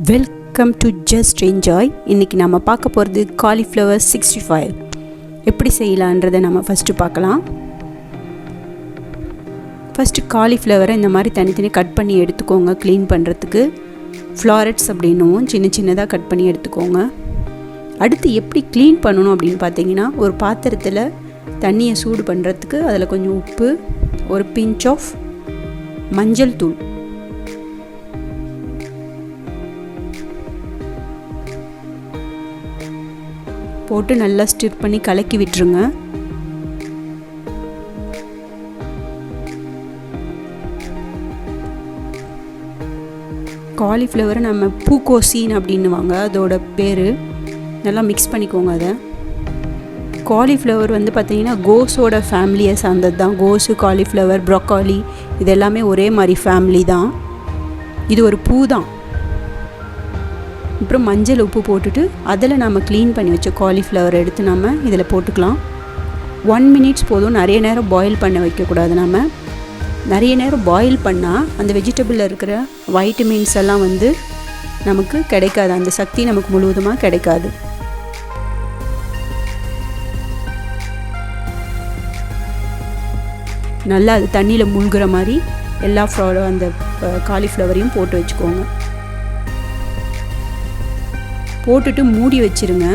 Welcome to just enjoy. இன்றைக்கி நம்ம பார்க்க போகிறது காலிஃப்ளவர் 65 எப்படி செய்யலான்றதை நம்ம ஃபஸ்ட்டு பார்க்கலாம். ஃபஸ்ட்டு காலிஃப்ளவரை இந்த மாதிரி தனித்தனி கட் பண்ணி எடுத்துக்கோங்க. க்ளீன் பண்ணுறதுக்கு ஃப்ளாரட்ஸ் அப்படின்னும் சின்ன சின்னதாக கட் பண்ணி எடுத்துக்கோங்க. அடுத்து எப்படி க்ளீன் பண்ணணும் அப்படின்னு பார்த்தீங்கன்னா, ஒரு பாத்திரத்தில் தண்ணியை சூடு பண்ணுறதுக்கு அதில் கொஞ்சம் உப்பு, ஒரு பிஞ்ச் ஆஃப் மஞ்சள் தூள், போட்டு நல்லா ஸ்டிர் பண்ணி கலக்கி விட்டுருங்க. காலிஃப்ளவரை நம்ம பூக்கோசின் அப்படின்னுவாங்க, அதோட பேர். நல்லா மிக்ஸ் பண்ணிக்கோங்க. அதை காலிஃப்ளவர் வந்து பார்த்திங்கன்னா கோஸோட ஃபேமிலியை சார்ந்தது தான். கோஸு, காலிஃப்ளவர், ப்ரோக்காலி இது எல்லாமே ஒரே மாதிரி ஃபேமிலி தான். இது ஒரு பூ தான். அப்புறம் மஞ்சள், உப்பு போட்டுட்டு அதில் நம்ம க்ளீன் பண்ணி வச்ச காலிஃப்ளவர் எடுத்து நம்ம இதில் போட்டுக்கலாம். 1 minute போதும். நிறைய நேரம் பாயில் பண்ண வைக்கக்கூடாது. நம்ம நிறைய நேரம் பாயில் பண்ணால் அந்த வெஜிடபிளில் இருக்கிற வைட்டமின்ஸ் எல்லாம் வந்து நமக்கு கிடைக்காது. அந்த சக்தி நமக்கு முழுவதுமாக கிடைக்காது. நல்லா அது தண்ணியில் மூழ்கிற மாதிரி எல்லா அந்த காலிஃப்ளவரையும் போட்டு வச்சுக்கோங்க. போட்டுட்டு மூடி வச்சுருங்க.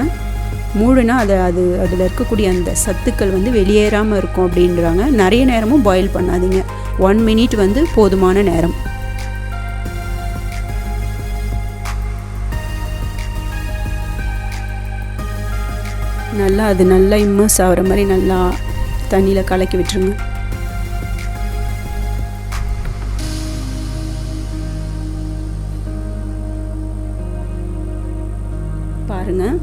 மூடுனா அதில் இருக்கக்கூடிய அந்த சத்துக்கள் வந்து வெளியேறாமல் இருக்கும் அப்படின்றாங்க. நிறைய நேரமும் பாயில் பண்ணாதீங்க. 1 minute வந்து போதுமான நேரம். நல்லா இம்மர்ஸ் ஆகிற மாதிரி நல்லா தண்ணியில் கலக்கி விட்டுருங்க. பாருங்கள்,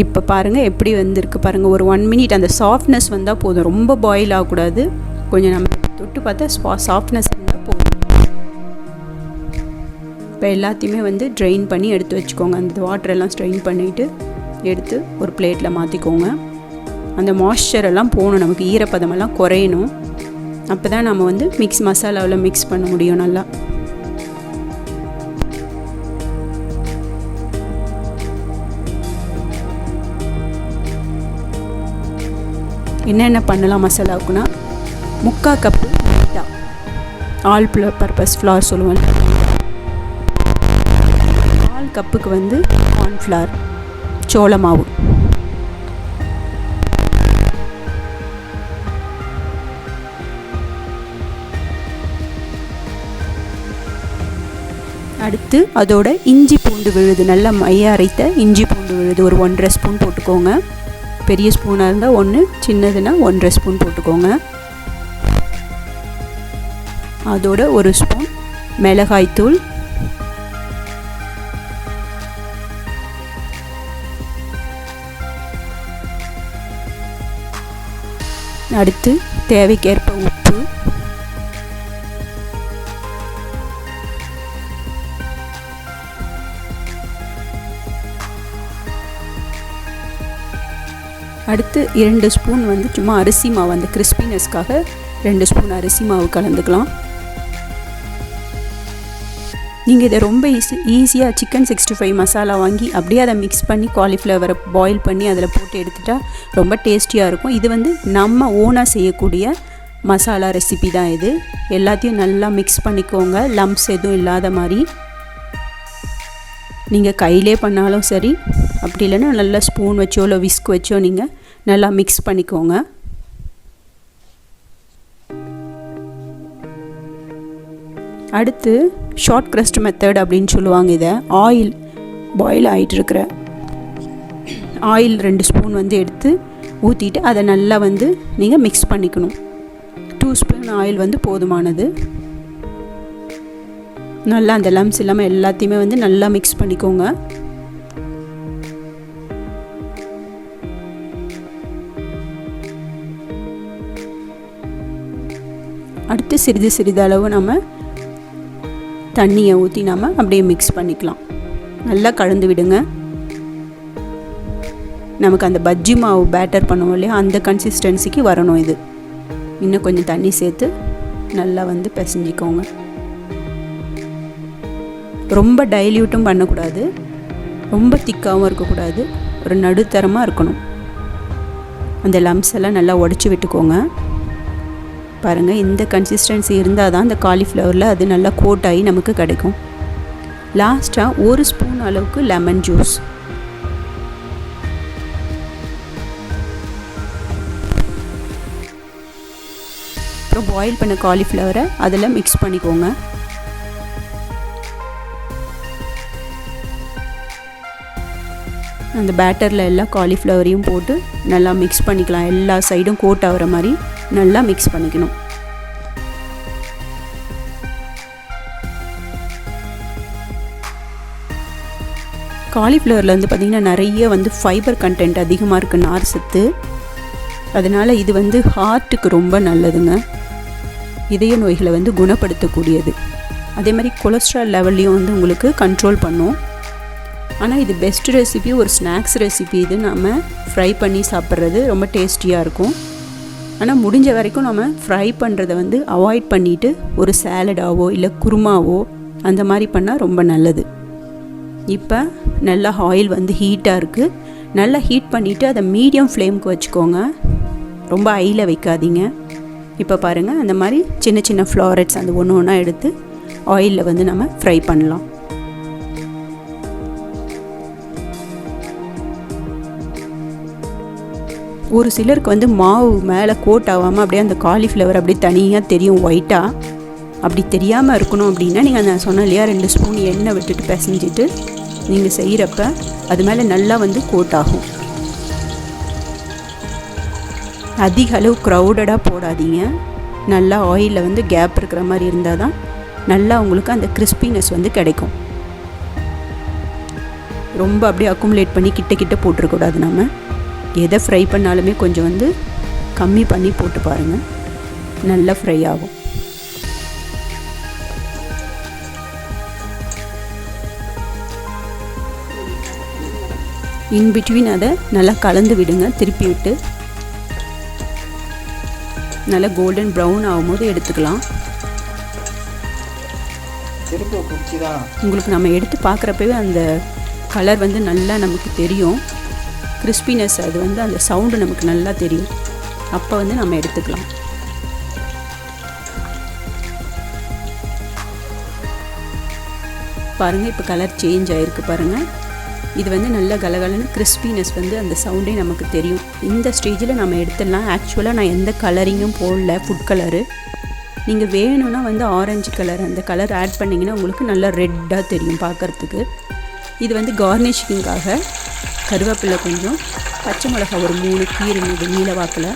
இப்போ பாருங்கள் எப்படி வந்திருக்கு பாருங்கள். ஒரு 1 minute அந்த சாஃப்ட்னஸ் வந்தால் போதும். ரொம்ப பாயில் ஆகக்கூடாது. கொஞ்சம் நம்ம தொட்டு பார்த்தா சாஃப்ட்னஸ் இருந்தால் போதும். இப்போ எல்லாத்தையுமே வந்து ட்ரெயின் பண்ணி எடுத்து வச்சுக்கோங்க. அந்த வாட்டரெல்லாம் ஸ்ட்ரெயின் பண்ணிவிட்டு எடுத்து ஒரு பிளேட்டில் மாற்றிக்கோங்க. அந்த மாய்ஸ்சர் எல்லாம் போகணும், நமக்கு ஈரப்பதமெல்லாம் குறையணும். அப்போ தான் நம்ம வந்து மசாலாவில் மிக்ஸ் பண்ண முடியும் நல்லா. என்னென்ன பண்ணலாம் மசாலாவுக்குன்னா, 3/4 கப்பு மைதா, ஆல் பர்பஸ் ஃப்ளார் சொல்லுவோம். 4 கப்புக்கு வந்து கார்ன்ஃப்ளவர், சோள மாவு, அடுத்து அதோட இஞ்சி பூண்டு விழுது, நல்லா மைய அரைத்த இஞ்சி பூண்டு விழுது ஒரு 1.5 ஸ்பூன் போட்டுக்கோங்க. பெரிய ஸ்பூனாக இருந்தால் 1, சின்னதுன்னா 1.5 ஸ்பூன் போட்டுக்கோங்க. அதோட 1 ஸ்பூன் மிளகாய்த்தூள், அடுத்து தேவைக்கேற்ப உப்பு, அடுத்து 2 ஸ்பூன் வந்து சும்மா அரிசி மாவு, அந்த கிறிஸ்பினஸ்க்காக 2 ஸ்பூன் அரிசி மாவு கலந்துக்கலாம். நீங்கள் இதை ரொம்ப ஈஸியாக சிக்கன் 65 மசாலா வாங்கி அப்படியே அதை மிக்ஸ் பண்ணி காலிஃப்ளவரை பாயில் பண்ணி அதில் போட்டு எடுத்துட்டா ரொம்ப டேஸ்டியாக இருக்கும். இது வந்து நம்ம ஓனாக செய்யக்கூடிய மசாலா ரெசிபி தான் இது. எல்லாத்தையும் நல்லா மிக்ஸ் பண்ணிக்கோங்க, லம்ப்ஸ் எதுவும் இல்லாத மாதிரி. நீங்கள் கையிலே பண்ணாலும் சரி, அப்படி இல்லைன்னா நல்லா ஸ்பூன் வச்சோ இல்லை விஸ்க் வச்சோ நீங்கள் நல்லா மிக்ஸ் பண்ணிக்கோங்க. அடுத்து ஷார்ட் க்ரஸ்ட் மெத்தட் அப்படின்னு சொல்லுவாங்க இதை. ஆயில் பாயில் ஆகிட்டுருக்கிற ஆயில் 2 ஸ்பூன் வந்து எடுத்து ஊற்றிட்டு அதை நல்லா வந்து நீங்கள் மிக்ஸ் பண்ணிக்கணும். 2 ஸ்பூன் ஆயில் வந்து போதுமானது. நல்லா அந்த லம்ஸ் இல்லாமல் எல்லாத்தையுமே வந்து நல்லா மிக்ஸ் பண்ணிக்கோங்க. அடுத்து சிறிதளவு நம்ம தண்ணியை ஊற்றி நம்ம அப்படியே மிக்ஸ் பண்ணிக்கலாம். நல்லா கலந்து விடுங்க. நமக்கு அந்த பஜ்ஜி மாவு பேட்டர் பண்ணுவோம் இல்லையா, அந்த கன்சிஸ்டன்சிக்கு வரணும் இது. இன்னும் கொஞ்சம் தண்ணி சேர்த்து நல்லா வந்து பிசைஞ்சிக்கோங்க. ரொம்ப டைல்யூட்டும் பண்ணக்கூடாது, ரொம்ப திக்காகவும் இருக்கக்கூடாது, ஒரு நடுத்தரமாக இருக்கணும். அந்த லம்ஸ் எல்லாம் நல்லா உடச்சி விட்டுக்கோங்க. பாருங்கள், இந்த கன்சிஸ்டன்சி இருந்தால் தான் அந்த காலிஃப்ளவரில் அது நல்லா கோட் ஆகி நமக்கு கிடைக்கும். லாஸ்ட்டாக 1 ஸ்பூன் அளவுக்கு லெமன் ஜூஸ். அப்புறம் பாயில் பண்ண காலிஃப்ளவரை அதில் மிக்ஸ் பண்ணிக்கோங்க. அந்த பேட்டரில் எல்லா காலிஃப்ளவரையும் போட்டு நல்லா மிக்ஸ் பண்ணிக்கலாம். எல்லா சைடும் கோட் ஆகிற மாதிரி நல்லா மிக்ஸ் பண்ணிக்கணும். காலிஃப்ளவரில் வந்து பார்த்திங்கன்னா நிறைய ஃபைபர் கண்டென்ட் அதிகமாக இருக்குது, நார் சத்து. அதனால் இது ஹார்ட்டுக்கு ரொம்ப நல்லதுங்க. இதய நோய்களை குணப்படுத்தக்கூடியது. அதே மாதிரி கொலஸ்ட்ரால் லெவல்லையும் உங்களுக்கு கண்ட்ரோல் பண்ணும். ஆனால் இது பெஸ்ட் ரெசிபி, ஒரு ஸ்நாக்ஸ் ரெசிபி. இது நம்ம ஃப்ரை பண்ணி சாப்பிட்றது ரொம்ப டேஸ்டியாக இருக்கும். ஆனால் முடிஞ்ச வரைக்கும் நம்ம ஃப்ரை பண்ணுறதை அவாய்ட் பண்ணிவிட்டு ஒரு சாலடாவோ இல்லை குருமாவோ அந்த மாதிரி பண்ணால் ரொம்ப நல்லது. இப்போ நல்லா ஆயில் ஹீட்டாக இருக்குது. நல்லா ஹீட் பண்ணிவிட்டு அதை மீடியம் ஃப்ளேமுக்கு வச்சுக்கோங்க, ரொம்ப ஹையில் வைக்காதீங்க. இப்போ பாருங்கள், அந்த மாதிரி சின்ன சின்ன ஃப்ளாரெட்ஸ் அந்த ஒன்று ஒன்றா எடுத்து ஆயிலில் நம்ம ஃப்ரை பண்ணலாம். ஒரு சிலருக்கு மாவு மேலே கோட் ஆகாமல் அப்படியே அந்த காலிஃப்ளவர் அப்படியே தனியாக தெரியும் ஒயிட்டாக. அப்படி தெரியாமல் இருக்கணும் அப்படின்னா நீங்கள் நான் சொன்ன இல்லையா 2 ஸ்பூன் எண்ணெய் விட்டுட்டு பிசைஞ்சிட்டு நீங்கள் செய்கிறப்ப அது மேலே நல்லா கோட் ஆகும். அதிக அளவு க்ரௌடடாக போடாதீங்க. நல்லா ஆயிலில் கேப் இருக்கிற மாதிரி இருந்தால் தான் நல்லா உங்களுக்கு அந்த கிறிஸ்பினஸ் கிடைக்கும். ரொம்ப அப்படியே அக்குமுலேட் பண்ணி கிட்ட போட்டுறக்கூடாது. நம்ம எதை ஃப்ரை பண்ணாலுமே கொஞ்சம் கம்மி பண்ணி போட்டு பாருங்கள், நல்லா ஃப்ரை ஆகும். இன்பிட்வீன் அதை நல்லா கலந்து விடுங்க. திருப்பி விட்டு நல்லா கோல்டன் ப்ரௌன் ஆகும்போது எடுத்துக்கலாம். உங்களுக்கு நம்ம எடுத்து பார்க்குறப்பவே அந்த கலர் நல்லா நமக்கு தெரியும். கிறிஸ்பினஸ் அது அந்த சவுண்டு நமக்கு நல்லா தெரியும். அப்போ நம்ம எடுத்துக்கலாம். பாருங்கள், இப்போ கலர் சேஞ்ச் ஆகிருக்கு பாருங்கள். இது நல்லா கலகலன்னு கிறிஸ்பினஸ் அந்த சவுண்டே நமக்கு தெரியும். இந்த ஸ்டேஜில் நம்ம எடுத்துடலாம். ஆக்சுவலாக நான் எந்த கலரிங்கும் போடல, ஃபுட் கலரு. நீங்கள் வேணும்னா ஆரஞ்சு கலர் அந்த கலர் ஆட் பண்ணிங்கன்னா உங்களுக்கு நல்லா ரெட்டாக தெரியும் பார்க்குறதுக்கு. இது கார்னிஷிங்காக கருவேப்பிலை கொஞ்சம், பச்சை மிளகா ஒரு 3 கீரைங்க நீல வாக்கில்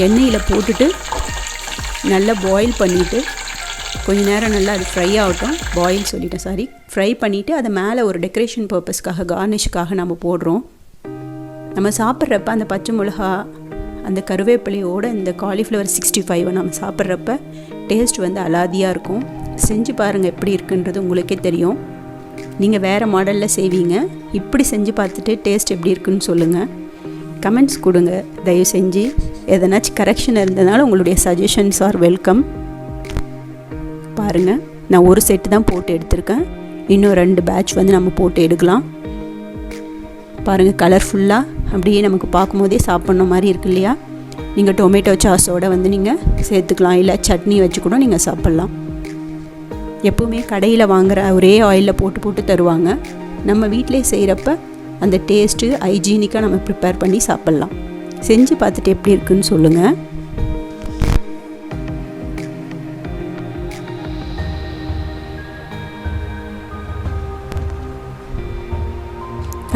எண்ணெயில் போட்டுட்டு நல்லா பாயில் பண்ணிவிட்டு கொஞ்சம் நேரம் நல்லா அது ஃப்ரை ஆகட்டும். ஃப்ரை பண்ணிவிட்டு அதை மேலே ஒரு டெக்கரேஷன் பர்பஸ்க்காக கார்னிஷுக்காக நம்ம போடுறோம். நம்ம சாப்பிட்றப்ப அந்த பச்சை மிளகா அந்த கருவேப்பிலையோடு இந்த காலிஃப்ளவர் 65 நம்ம சாப்பிட்றப்ப டேஸ்ட் அலாதியாக இருக்கும். செஞ்சு பாருங்கள், எப்படி இருக்குன்றது உங்களுக்கே தெரியும். நீங்கள் வேறு மாடலில் செய்வீங்க, இப்படி செஞ்சு பார்த்துட்டு டேஸ்ட் எப்படி இருக்குன்னு சொல்லுங்கள், கமெண்ட்ஸ் கொடுங்க. தயவு செஞ்சு எதனாச்சும் கரெக்ஷன் இருந்ததுனால உங்களுடைய சஜஷன்ஸ் ஆர் வெல்கம். பாருங்கள், நான் ஒரு செட்டு தான் போட்டு எடுத்திருக்கேன். இன்னும் 2 பேட்ச் நம்ம போட்டு எடுக்கலாம். பாருங்கள், கலர்ஃபுல்லாக அப்படியே நமக்கு பார்க்கும்போதே சாப்பிட்ற மாதிரி இருக்கு இல்லையா? நீங்கள் டொமேட்டோ சாஸோடு நீங்கள் சேர்த்துக்கலாம், இல்லை சட்னி வச்சு கூட நீங்கள் சாப்பிட்லாம். எப்போவுமே கடையில் வாங்குகிற ஒரே ஆயிலில் போட்டு தருவாங்க. நம்ம வீட்டிலே செய்கிறப்ப அந்த டேஸ்ட்டு ஹைஜீனிக்காக நம்ம ப்ரிப்பேர் பண்ணி சாப்பிட்லாம். செஞ்சு பார்த்துட்டு எப்படி இருக்குன்னு சொல்லுங்கள்.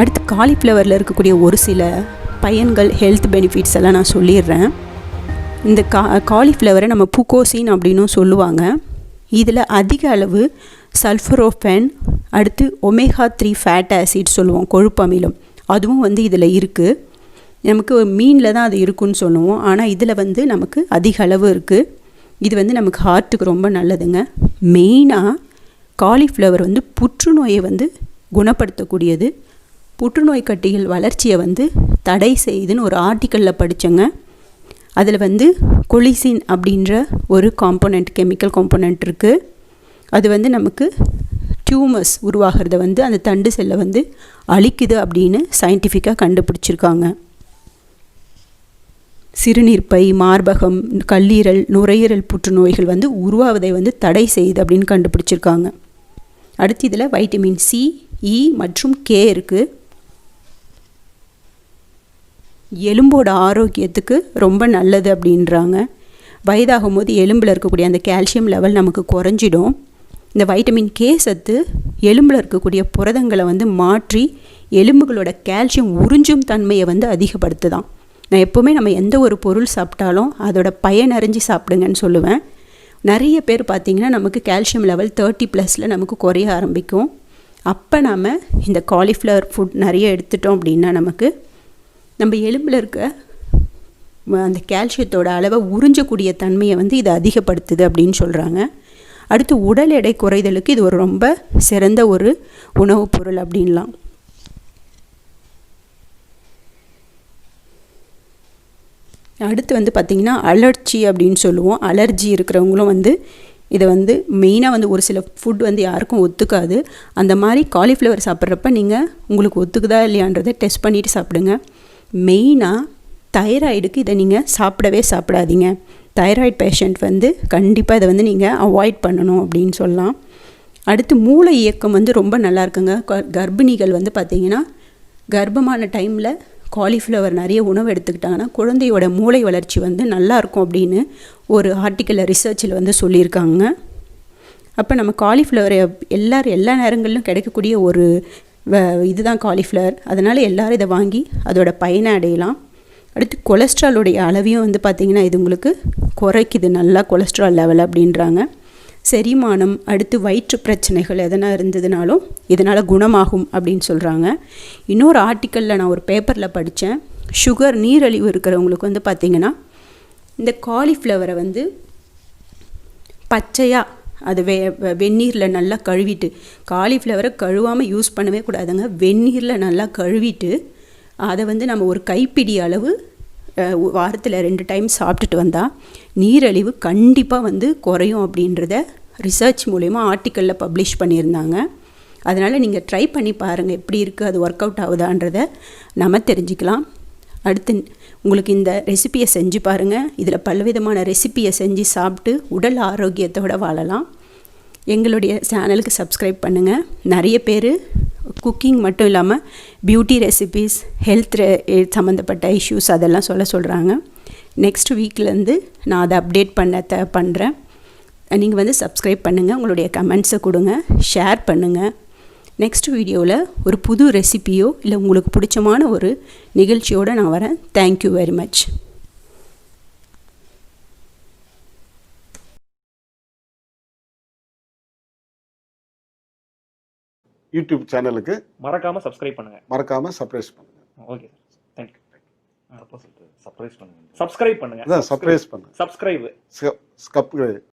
அடுத்து காலிஃப்ளவரில் இருக்கக்கூடிய ஒரு சில பயன்கள், ஹெல்த் பெனிஃபிட்ஸ் எல்லாம் நான் சொல்லிடுறேன். இந்த காலிஃப்ளவரை நம்ம பூகோசின் அப்படின்னும் சொல்லுவாங்க. இதில் அதிக அளவு சல்ஃபரோஃபேன், அடுத்து ஒமேகா 3 ஃபேட் ஆசிட் சொல்லுவோம், கொழுப்பு அமிலம், அதுவும் இதில் இருக்குது. நமக்கு மீனில் தான் அது இருக்குன்னு சொல்லுவோம், ஆனால் இதில் நமக்கு அதிக அளவு இருக்குது. இது நமக்கு ஹார்ட்டுக்கு ரொம்ப நல்லதுங்க. மெயினாக காலிஃப்ளவர் புற்றுநோயை குணப்படுத்தக்கூடியது. புற்றுநோய் கட்டிகள் வளர்ச்சியை தடை செய்யுதுன்னு ஒரு ஆர்டிக்கலில் படித்தேங்க. அதில் கொலிசின் அப்படின்ற ஒரு காம்போனண்ட், கெமிக்கல் காம்போனண்ட் இருக்குது. அது நமக்கு ஹியூமஸ் உருவாகிறத வந்து அந்த தண்டு செல்லை வந்து அழிக்குது அப்படின்னு சயின்டிஃபிக்காக கண்டுபிடிச்சிருக்காங்க. சிறுநீர்ப்பை, மார்பகம், கல்லீரல், நுரையீரல் புற்றுநோய்கள் வந்து உருவாவதை வந்து தடை செய்யுது அப்படின்னு கண்டுபிடிச்சிருக்காங்க. அடுத்து இதில் வைட்டமின் சி, இ மற்றும் கே இருக்குது. எலும்போட ஆரோக்கியத்துக்கு ரொம்ப நல்லது அப்படின்றாங்க. வயதாகும் போது எலும்பில் இருக்கக்கூடிய அந்த கால்சியம் லெவல் நமக்கு குறைஞ்சிடும். இந்த வைட்டமின் கே சத்து எலும்பில் இருக்கக்கூடிய புரதங்களை வந்து மாற்றி எலும்புகளோட கால்சியம் உறிஞ்சும் தன்மையை வந்து அதிகப்படுத்துதான். நான் எப்போவுமே நம்ம எந்த ஒரு பொருள் சாப்பிட்டாலும் அதோட பயனறிஞ்சு சாப்பிடுங்கன்னு சொல்லுவேன். நிறைய பேர் பார்த்திங்கன்னா நமக்கு கால்சியம் லெவல் 30+ நமக்கு குறைய ஆரம்பிக்கும். அப்போ நாம் இந்த காலிஃப்ளவர் ஃபுட் நிறைய எடுத்துட்டோம் அப்படின்னா நமக்கு நம்ம எலும்பில் இருக்க அந்த கால்சியத்தோட அளவை உறிஞ்சக்கூடிய தன்மையை வந்து இது அதிகப்படுத்துது அப்படின்னு சொல்கிறாங்க. அடுத்து உடல் எடை குறைதலுக்கு இது ஒரு ரொம்ப சிறந்த ஒரு உணவுப் பொருள் அப்படின்லாம். அடுத்து வந்து பார்த்திங்கன்னா அலர்ஜி அப்படின்னு சொல்லுவோம். அலர்ஜி இருக்கிறவங்களும் வந்து இதை வந்து மெயினாக வந்து ஒரு சில ஃபுட் வந்து யாருக்கும் ஒத்துக்காது. அந்த மாதிரி காலிஃப்ளவர் சாப்பிட்றப்ப நீங்கள் உங்களுக்கு ஒத்துக்குதா இல்லையான்றதை டெஸ்ட் பண்ணிவிட்டு சாப்பிடுங்க. மெயினாக தைராய்டுக்கு இதை நீங்கள் சாப்பிடாதீங்க. தைராய்டு பேஷண்ட் வந்து கண்டிப்பாக இதை வந்து நீங்கள் அவாய்ட் பண்ணணும் அப்படின்னு சொல்லலாம். அடுத்து மூளை இயக்கம் வந்து ரொம்ப நல்லா இருக்குங்க. கர்ப்பிணிகள் வந்து பார்த்திங்கன்னா கர்ப்பமான டைமில் காலிஃப்ளவர் நிறைய உணவு எடுத்துக்கிட்டாங்கன்னா குழந்தையோட மூளை வளர்ச்சி வந்து நல்லாயிருக்கும் அப்படின்னு ஒரு ஆர்டிக்கலில் ரிசர்ச்சில் வந்து சொல்லியிருக்காங்க. அப்போ நம்ம காலிஃப்ளவரை எல்லா நேரங்களிலும் கிடைக்கக்கூடிய ஒரு இதுதான் காலிஃப்ளவர். அதனால் எல்லோரும் இதை வாங்கி அதோட பயனை அடையலாம். அடுத்து கொலஸ்ட்ராலோடைய அளவையும் வந்து பார்த்திங்கன்னா இது உங்களுக்கு குறைக்குது நல்லா கொலஸ்ட்ரால் லெவல் அப்படின்றாங்க. செரிமானம், அடுத்து வயிற்று பிரச்சனைகள் எதனா இருந்ததுனாலும் இதனால் குணமாகும் அப்படின்னு சொல்கிறாங்க. இன்னொரு ஆர்டிக்கலில் நான் ஒரு பேப்பரில் படித்தேன். சுகர், நீரிழிவு இருக்கிறவங்களுக்கு வந்து பார்த்திங்கன்னா இந்த காலிஃப்ளவரை வந்து பச்சையாக அது வெந்நீரில் நல்லா கழுவிட்டு, காலிஃப்ளவரை கழுவாமல் யூஸ் பண்ணவே கூடாதுங்க. வெந்நீரில் நல்லா கழுவிட்டு அதை வந்து நம்ம ஒரு கைப்பிடி அளவு வாரத்தில் 2 டைம் சாப்பிட்டுட்டு வந்தால் நீரிழிவு கண்டிப்பாக வந்து குறையும் அப்படின்றத ரிசர்ச் மூலயமா ஆர்டிக்கலில் பப்ளிஷ் பண்ணியிருந்தாங்க. அதனால் நீங்கள் ட்ரை பண்ணி பாருங்கள் எப்படி இருக்குது, அது ஒர்க் அவுட் ஆகுதான்றதை நம்ம தெரிஞ்சுக்கலாம். அடுத்து உங்களுக்கு இந்த ரெசிப்பியை செஞ்சு பாருங்கள். இதில் பலவிதமான ரெசிப்பியை செஞ்சு சாப்பிட்டு உடல் ஆரோக்கியத்தோடு வாழலாம். எங்களுடைய சேனலுக்கு சப்ஸ்கிரைப் பண்ணுங்கள். நிறைய பேர் குக்கிங் மட்டும் இல்லாமல் பியூட்டி ரெசிபீஸ், ஹெல்த் சம்மந்தப்பட்ட இஷ்யூஸ் அதெல்லாம் சொல்கிறாங்க. நெக்ஸ்ட் வீக்லேருந்து நான் அதை அப்டேட் பண்ணுறேன். நீங்கள் வந்து சப்ஸ்கிரைப் பண்ணுங்கள், உங்களுடைய கமெண்ட்ஸை கொடுங்க, ஷேர் பண்ணுங்கள். நெக்ஸ்ட் வீடியோவில் ஒரு புது ரெசிபியோ இல்லை உங்களுக்கு பிடிச்சமான ஒரு நிகழ்ச்சியோடு நான் வரேன். Thank you very much. யூடியூப் சேனலுக்கு மறக்காம சப்ஸ்கிரைப் பண்ணுங்க. மறக்காம சர்ப்ரைஸ் பண்ணுங்க. Okay sir, thank you. அப்போ சப்ஸ்கிரைப் பண்ணுங்க. சர்ப்ரைஸ் பண்ணுங்க. சப்ஸ்கிரைப்.